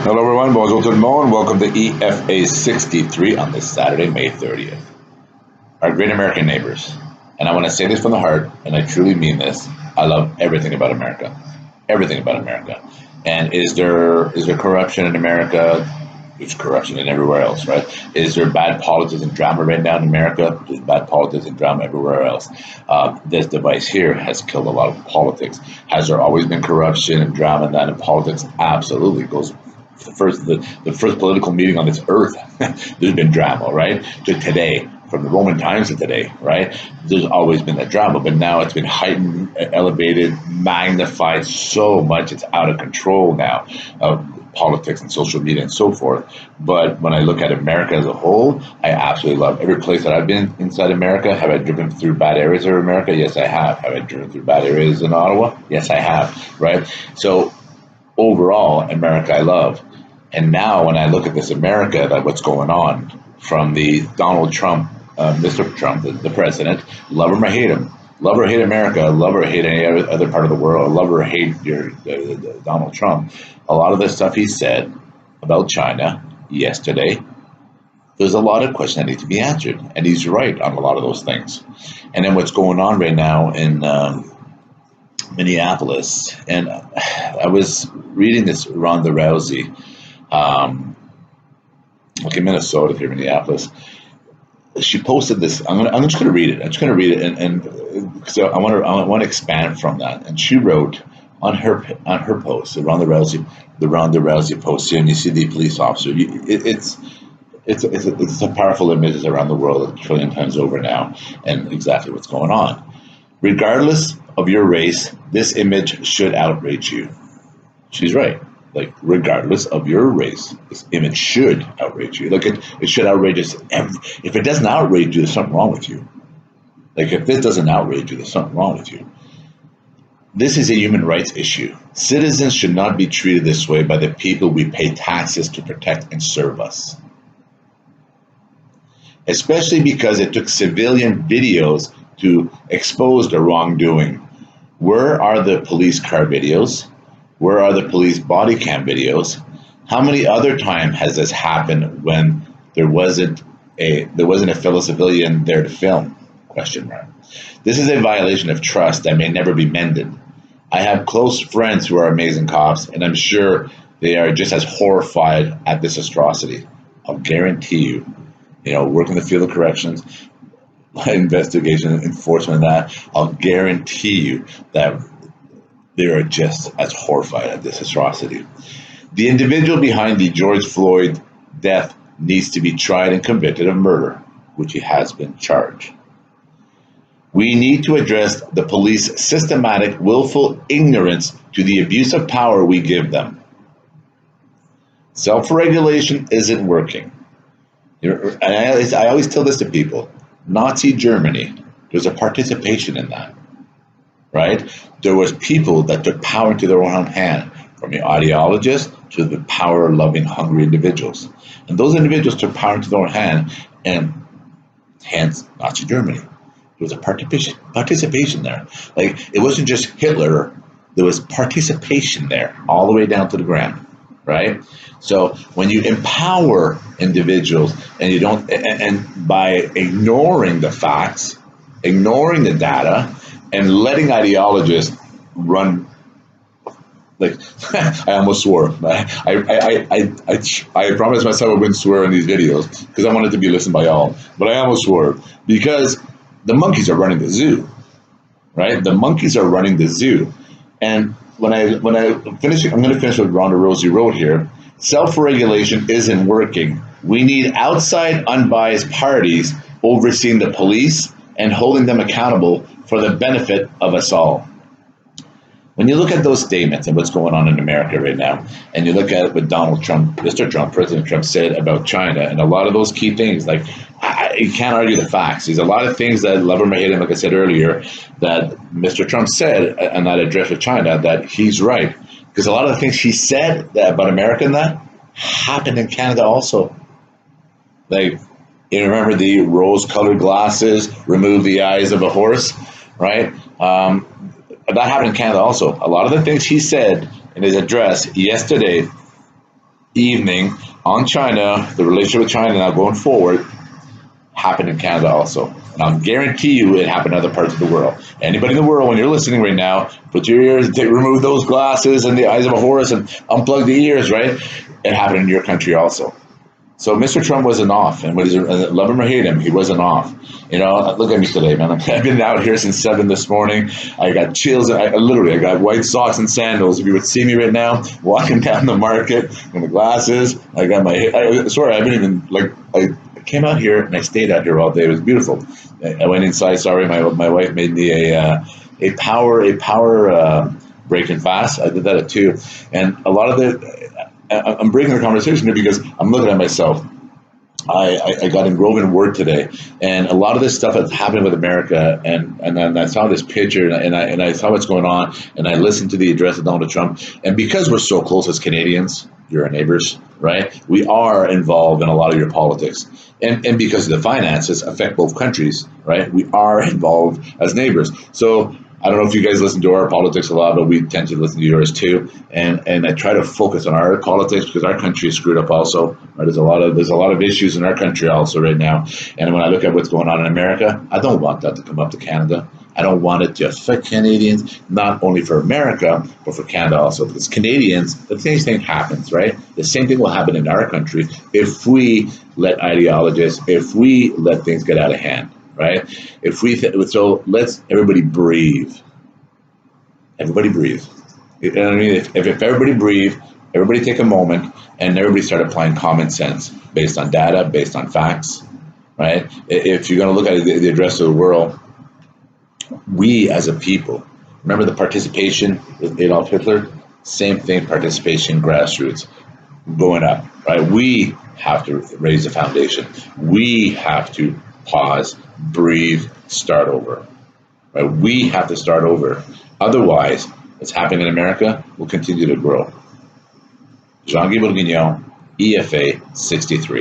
Hello everyone, bonjour tout le monde. Welcome to EFA63 on this Saturday, May 30th. Our great American neighbors. And I want to say this from the heart, and I truly mean this. I love everything about America. Everything about America. And is there corruption in America? There's corruption in everywhere else, right? Is there bad politics and drama right now in America? There's bad politics and drama everywhere else. This device here has killed a lot of politics. Has there always been corruption and drama and that in politics? Absolutely. It goes the first political meeting on this earth. There's been drama, right? To today, from the Roman times to today, right? There's always been that drama, but now it's been heightened, elevated, magnified so much. It's out of control now. Politics and social media and so forth. But when I look at America as a whole, I absolutely love every place that I've been inside America. Have I driven through bad areas of America? Yes, I have. Have I driven through bad areas in Ottawa? Yes, I have, right? So overall, America I love. And now when I look at this America, that what's going on from the Donald Trump, Mr. Trump, the president, love him or hate him, love or hate America, love or hate any other part of the world, love or hate Donald Trump. A lot of the stuff he said about China yesterday, there's a lot of questions that need to be answered. And he's right on a lot of those things. And then what's going on right now in Minneapolis, and I was reading this Ronda Rousey, Minnesota here, Minneapolis. She posted this. I'm just going to read it. I'm just going to read it, and so I want to expand from that. And she wrote on her post, the Ronda Rousey post here, and you see the police officer. It's a powerful image around the world, a trillion times over now, and exactly what's going on. Regardless of your race, this image should outrage you. She's right. Like, regardless of your race, this image should outrage you. Like, it should outrage us. If it doesn't outrage you, there's something wrong with you. Like, if this doesn't outrage you, there's something wrong with you. This is a human rights issue. Citizens should not be treated this way by the people we pay taxes to protect and serve us. Especially because it took civilian videos to expose the wrongdoing. Where are the police car videos? Where are the police body cam videos? How many other times has this happened when there wasn't a fellow civilian there to film? Question mark. This is a violation of trust that may never be mended. I have close friends who are amazing cops, and I'm sure they are just as horrified at this atrocity. I'll guarantee you, work in the field of corrections, investigation, enforcement, that I'll guarantee you that they are just as horrified at this atrocity. The individual behind the George Floyd death needs to be tried and convicted of murder, which he has been charged. We need to address the police systematic, willful ignorance to the abuse of power we give them. Self-regulation isn't working. And I always tell this to people. Nazi Germany, there's a participation in that, right? There was people that took power into their own hand, from the ideologists to the power-loving, hungry individuals. And those individuals took power into their own hand, and hence Nazi Germany. There was a participation there. Like, it wasn't just Hitler, there was participation there, all the way down to the ground, right? So when you empower individuals and you don't, and by ignoring the facts, ignoring the data, and letting ideologists run, like, I almost swore. I promised myself I wouldn't swear in these videos because I wanted to be listened by all, but I almost swore because the monkeys are running the zoo, right? The monkeys are running the zoo. And when I finish, I'm going to finish what Ronda Rousey wrote here. Self-regulation isn't working. We need outside, unbiased parties overseeing the police and holding them accountable for the benefit of us all. When you look at those statements and what's going on in America right now, and you look at what Donald Trump, Mr. Trump, President Trump said about China, and a lot of those key things, like, you can't argue the facts. There's a lot of things that, love him or hate him, like I said earlier, that Mr. Trump said, and that address with China, that he's right. Because a lot of the things he said about America and that happened in Canada also. Like, you remember the rose-colored glasses, remove the eyes of a horse, right? That happened in Canada also. A lot of the things he said in his address yesterday evening on China, the relationship with China now going forward, happened in Canada also. And I'll guarantee you it happened in other parts of the world. Anybody in the world, when you're listening right now, put your ears, remove those glasses and the eyes of a horse and unplug the ears, right? It happened in your country also. So Mr. Trump wasn't off, and love him or hate him, he wasn't off. You know, look at me today, man. I've been out here since 7 this morning. I got chills. I got white socks and sandals. If you would see me right now, walking down the market in the glasses, I got my. Sorry, I haven't even I came out here and I stayed out here all day. It was beautiful. I went inside. Sorry, my wife made me a power break and fast. I did that at 2, and a lot of I'm breaking the conversation here because I'm looking at myself. I got involved in work today, and a lot of this stuff that's happening with America, and then I saw this picture, and I saw what's going on, and I listened to the address of Donald Trump, and because we're so close as Canadians, you're our neighbors, right? We are involved in a lot of your politics, and because the finances affect both countries, right? We are involved as neighbors, so. I don't know if you guys listen to our politics a lot, but we tend to listen to yours too. And I try to focus on our politics because our country is screwed up also. Right? There's a lot of issues in our country also right now. And when I look at what's going on in America, I don't want that to come up to Canada. I don't want it to affect Canadians, not only for America, but for Canada also. Because Canadians, the same thing happens, right? The same thing will happen in our country if we let ideologists, if we let things get out of hand. Right? So let's everybody breathe. Everybody breathe. You know what I mean? If everybody breathe, everybody take a moment, and everybody start applying common sense based on data, based on facts. Right? If you're going to look at the address of the world, we as a people, remember the participation with Adolf Hitler? Same thing, participation, grassroots, going up. Right? We have to raise the foundation. We have to pause, breathe, start over. Right? We have to start over. Otherwise, what's happening in America will continue to grow. Jean-Guy Bourguignon, EFA63.